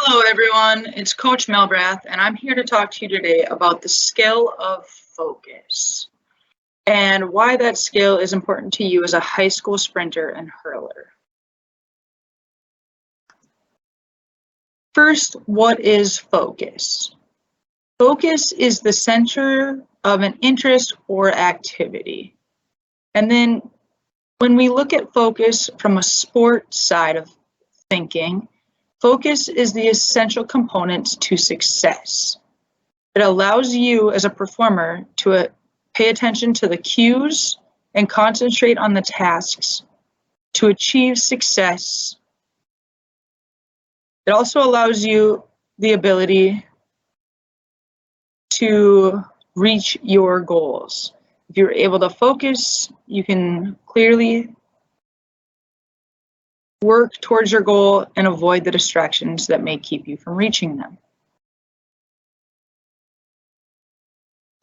Hello everyone, it's Coach Milbrath and I'm here to talk to you today about the skill of focus and why that skill is important to you as a high school sprinter and hurler. First, what is focus? Focus is the center of an interest or activity. And then when we look at focus from a sport side of thinking, focus is the essential component to success. It allows you as a performer to pay attention to the cues and concentrate on the tasks to achieve success. It also allows you the ability to reach your goals. If you're able to focus, you can clearly work towards your goal and avoid the distractions that may keep you from reaching them.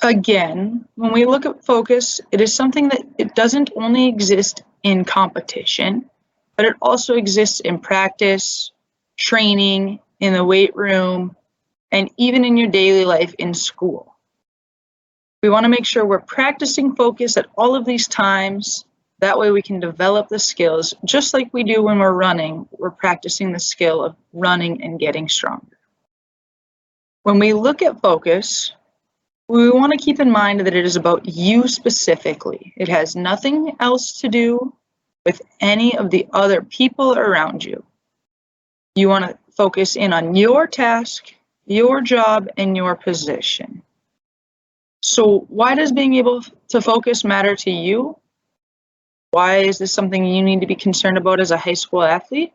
Again, when we look at focus, it is something that it doesn't only exist in competition, but it also exists in practice, training, in the weight room, and even in your daily life in school. We want to make sure we're practicing focus at all of these times. That way we can develop the skills, just like we do when we're running. We're practicing the skill of running and getting stronger. When we look at focus, we want to keep in mind that it is about you specifically. It has nothing else to do with any of the other people around you. You want to focus in on your task, your job, and your position. So why does being able to focus matter to you? Why is this something you need to be concerned about as a high school athlete?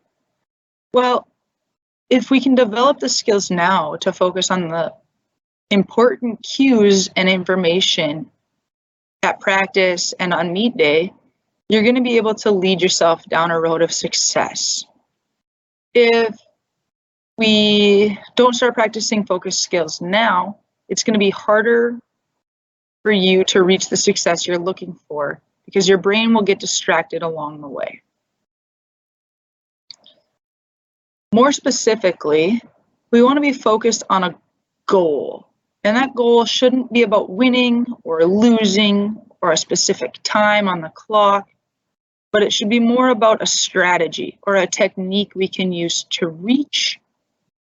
Well, if we can develop the skills now to focus on the important cues and information at practice and on meet day, you're going to be able to lead yourself down a road of success. If we don't start practicing focus skills now, it's going to be harder for you to reach the success you're looking for because your brain will get distracted along the way. More specifically, we want to be focused on a goal. And that goal shouldn't be about winning or losing or a specific time on the clock, but it should be more about a strategy or a technique we can use to reach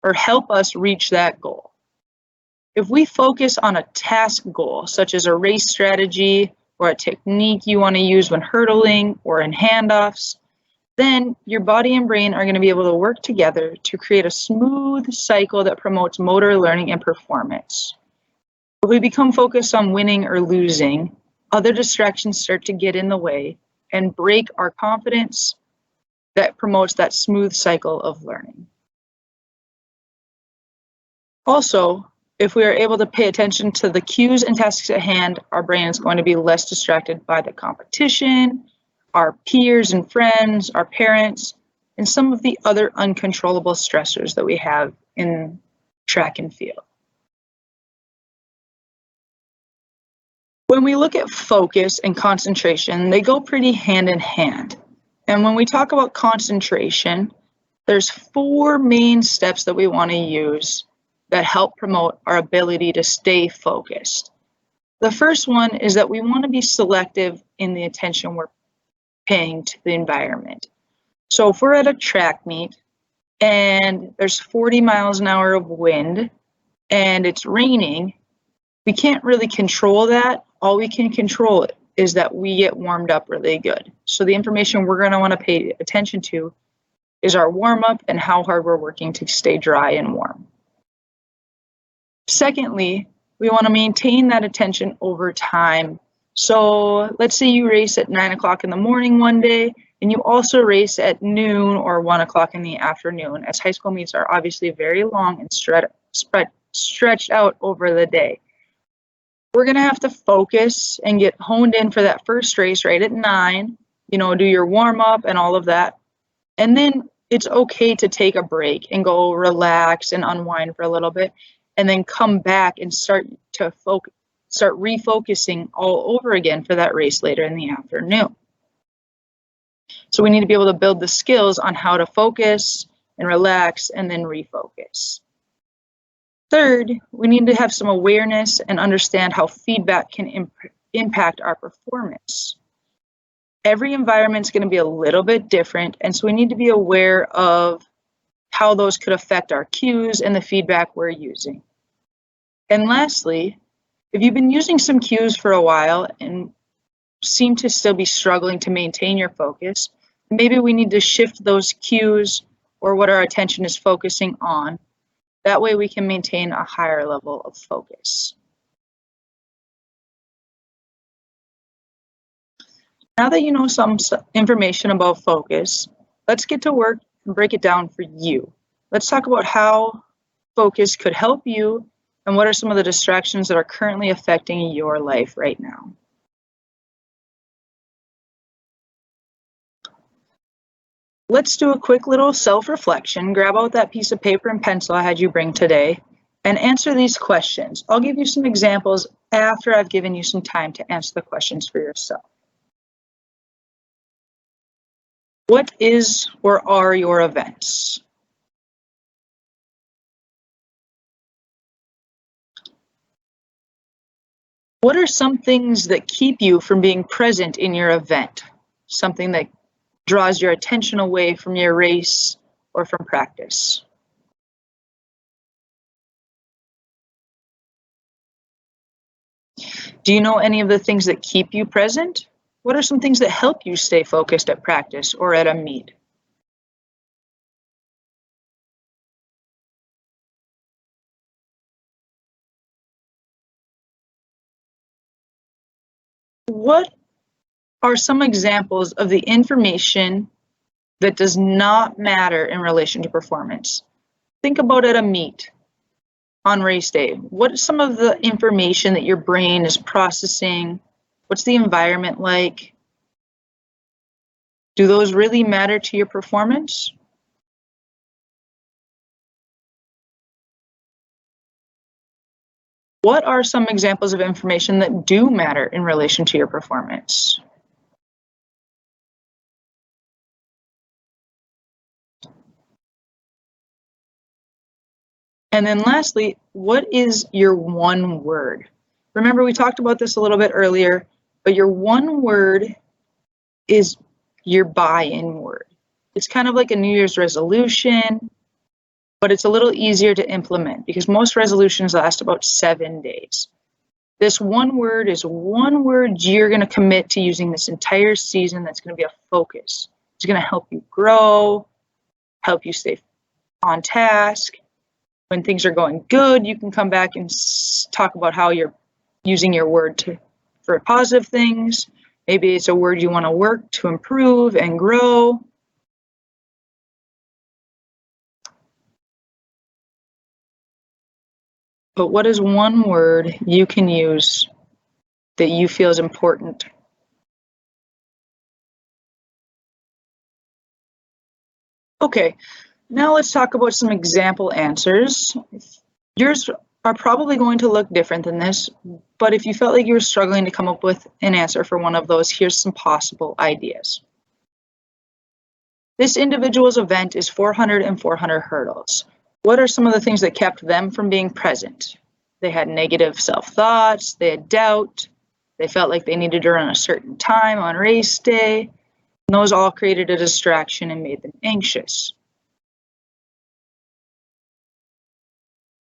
or help us reach that goal. If we focus on a task goal, such as a race strategy or a technique you want to use when hurdling or in handoffs, then your body and brain are going to be able to work together to create a smooth cycle that promotes motor learning and performance. If we become focused on winning or losing, other distractions start to get in the way and break our confidence that promotes that smooth cycle of learning. Also, if we are able to pay attention to the cues and tasks at hand, our brain is going to be less distracted by the competition, our peers and friends, our parents, and some of the other uncontrollable stressors that we have in track and field. When we look at focus and concentration, they go pretty hand in hand. And when we talk about concentration, there's 4 main steps that we want to use that help promote our ability to stay focused. The first one is that we want to be selective in the attention we're paying to the environment. So if we're at a track meet and there's 40 miles an hour of wind and it's raining, we can't really control that. All we can control is that we get warmed up really good. So the information we're going to want to pay attention to is our warm-up and how hard we're working to stay dry and warm. Secondly, we want to maintain that attention over time. So let's say you race at 9 o'clock in the morning one day, and you also race at noon or 1 o'clock in the afternoon, as high school meets are obviously very long and stretched out over the day. We're going to have to focus and get honed in for that first race right at 9, do your warm up and all of that. And then it's okay to take a break and go relax and unwind for a little bit, and then come back and start refocusing all over again for that race later in the afternoon. So we need to be able to build the skills on how to focus and relax and then refocus. Third, we need to have some awareness and understand how feedback can impact our performance. Every environment's going to be a little bit different, and so we need to be aware of how those could affect our cues and the feedback we're using. And lastly, if you've been using some cues for a while and seem to still be struggling to maintain your focus, maybe we need to shift those cues or what our attention is focusing on. That way we can maintain a higher level of focus. Now that you know some information about focus, let's get to work and break it down for you. Let's talk about how focus could help you and what are some of the distractions that are currently affecting your life right now. Let's do a quick little self-reflection. Grab out that piece of paper and pencil I had you bring today and answer these questions. I'll give you some examples after I've given you some time to answer the questions for yourself. What is or are your events? What are some things that keep you from being present in your event? Something that draws your attention away from your race or from practice? Do you know any of the things that keep you present? What are some things that help you stay focused at practice or at a meet? What are some examples of the information that does not matter in relation to performance? Think about at a meet on race day. What is some of the information that your brain is processing? What's the environment like? Do those really matter to your performance? What are some examples of information that do matter in relation to your performance? And then lastly, what is your one word? Remember, we talked about this a little bit earlier, but your one word is your buy-in word. It's kind of like a New Year's resolution, but it's a little easier to implement because most resolutions last about 7 days. This one word is one word you're going to commit to using this entire season that's going to be a focus. It's going to help you grow, help you stay on task. When things are going good, you can come back and talk about how you're using your word for positive things. Maybe it's a word you want to work to improve and grow. But what is one word you can use that you feel is important? Okay, now let's talk about some example answers. Yours are probably going to look different than this, but if you felt like you were struggling to come up with an answer for one of those, here's some possible ideas. This individual's event is 400 and 400 hurdles. What are some of the things that kept them from being present? They had negative self-thoughts, they had doubt, they felt like they needed to run a certain time on race day, and those all created a distraction and made them anxious.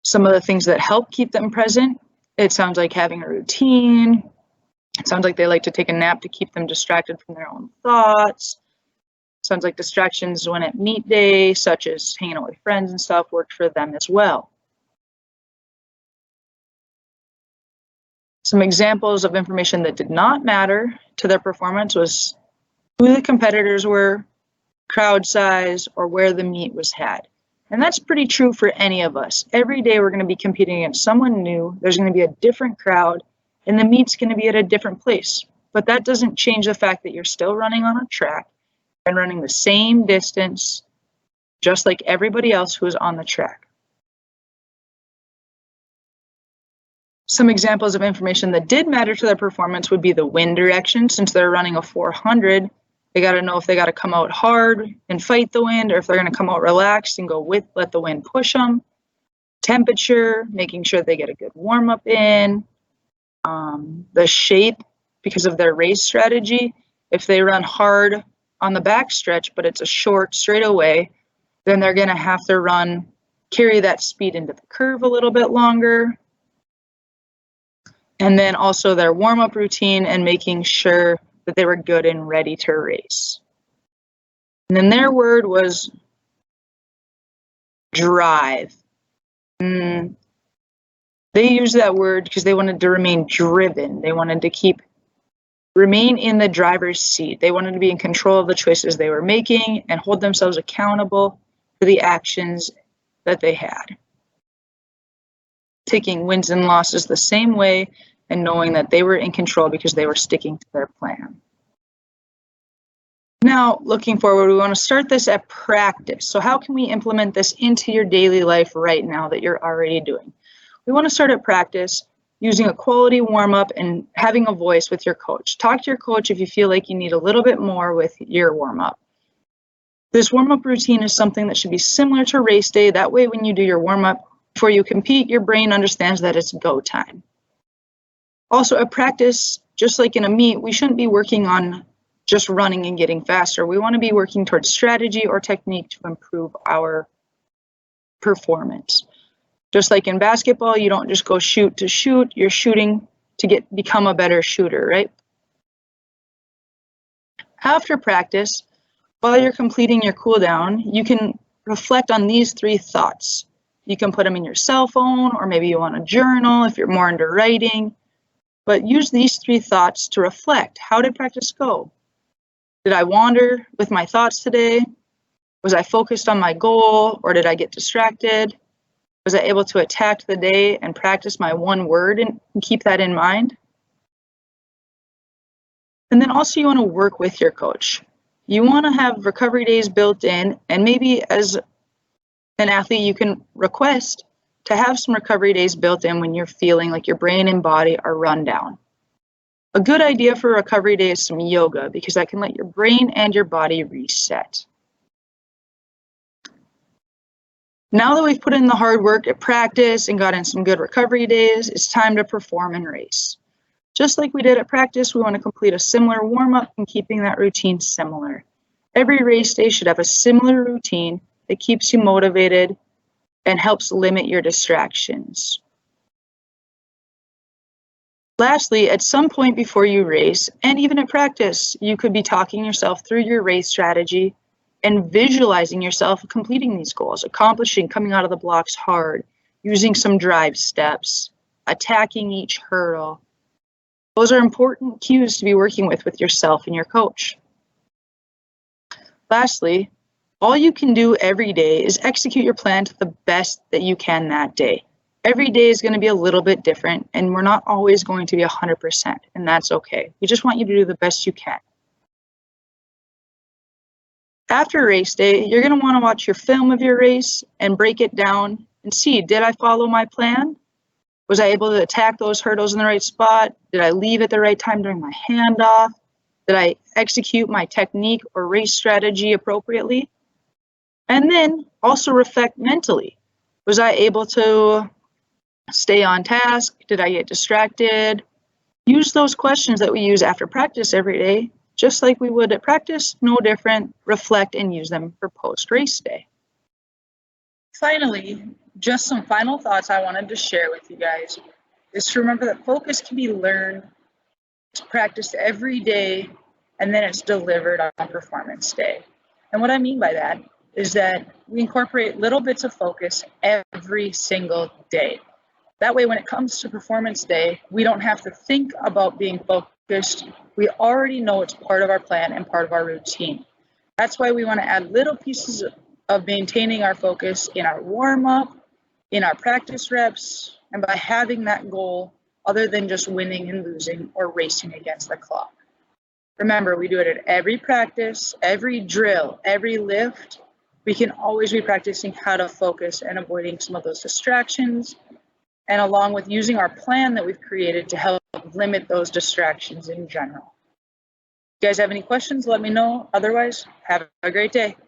Some of the things that help keep them present, it sounds like having a routine. It sounds like they like to take a nap to keep them distracted from their own thoughts. Sounds like distractions when at meet day, such as hanging out with friends and stuff, worked for them as well. Some examples of information that did not matter to their performance was who the competitors were, crowd size, or where the meet was had. And that's pretty true for any of us. Every day we're going to be competing against someone new. There's going to be a different crowd, and the meet's going to be at a different place. But that doesn't change the fact that you're still running on a track and running the same distance, just like everybody else who is on the track. Some examples of information that did matter to their performance would be the wind direction. Since they're running a 400, They got to know if they got to come out hard and fight the wind, or if they're going to come out relaxed and go with, let the wind push them. Temperature, making sure they get a good warm up in. The shape, because of their race strategy. If they run hard on the back stretch, but it's a short straightaway, then they're going to have to carry that speed into the curve a little bit longer. And then also their warm-up routine and making sure that they were good and ready to race. And then their word was drive. They used that word because they wanted to remain driven. They wanted to remain in the driver's seat. They wanted to be in control of the choices they were making and hold themselves accountable for the actions that they had. Taking wins and losses the same way and knowing that they were in control because they were sticking to their plan. Now, looking forward, we want to start this at practice. So how can we implement this into your daily life right now that you're already doing? We want to start at practice using a quality warm-up and having a voice with your coach. Talk to your coach if you feel like you need a little bit more with your warm-up. This warm-up routine is something that should be similar to race day. That way, when you do your warm-up, before you compete, your brain understands that it's go time. Also, at practice, just like in a meet, we shouldn't be working on just running and getting faster. We want to be working towards strategy or technique to improve our performance. Just like in basketball, you don't just go shoot to shoot, you're shooting to become a better shooter, right? After practice, while you're completing your cool down, you can reflect on these 3 thoughts. You can put them in your cell phone, or maybe you want to journal if you're more into writing. But use these 3 thoughts to reflect. How did practice go? Did I wander with my thoughts today? Was I focused on my goal, or did I get distracted? Was I able to attack the day and practice my one word and keep that in mind? And then also you want to work with your coach. You want to have recovery days built in, and maybe as an athlete, you can request to have some recovery days built in when you're feeling like your brain and body are run down. A good idea for a recovery day is some yoga, because that can let your brain and your body reset. Now that we've put in the hard work at practice and got in some good recovery days, it's time to perform and race. Just like we did at practice, we want to complete a similar warm-up and keeping that routine similar. Every race day should have a similar routine that keeps you motivated and helps limit your distractions. Lastly, at some point before you race, and even at practice, you could be talking yourself through your race strategy and visualizing yourself completing these goals, accomplishing, coming out of the blocks hard, using some drive steps, attacking each hurdle. Those are important cues to be working with yourself and your coach. Lastly, all you can do every day is execute your plan to the best that you can that day. Every day is going to be a little bit different, and we're not always going to be 100%, and that's okay. We just want you to do the best you can. After race day, you're going to want to watch your film of your race and break it down and see, did I follow my plan? Was I able to attack those hurdles in the right spot? Did I leave at the right time during my handoff? Did I execute my technique or race strategy appropriately? And then also reflect mentally. Was I able to stay on task? Did I get distracted? Use those questions that we use after practice every day, just like we would at practice, no different. Reflect and use them for post-race day. Finally, just some final thoughts I wanted to share with you guys is to remember that focus can be learned, it's practiced every day, and then it's delivered on performance day. And what I mean by that is that we incorporate little bits of focus every single day. That way, when it comes to performance day, we don't have to think about being focused. We already know it's part of our plan and part of our routine. That's why we want to add little pieces of maintaining our focus in our warm-up, in our practice reps, and by having that goal other than just winning and losing or racing against the clock. Remember, we do it at every practice, every drill, every lift. We can always be practicing how to focus and avoiding some of those distractions, and along with using our plan that we've created to help limit those distractions in general. you guys have any questions, let me know. Otherwise, have a great day.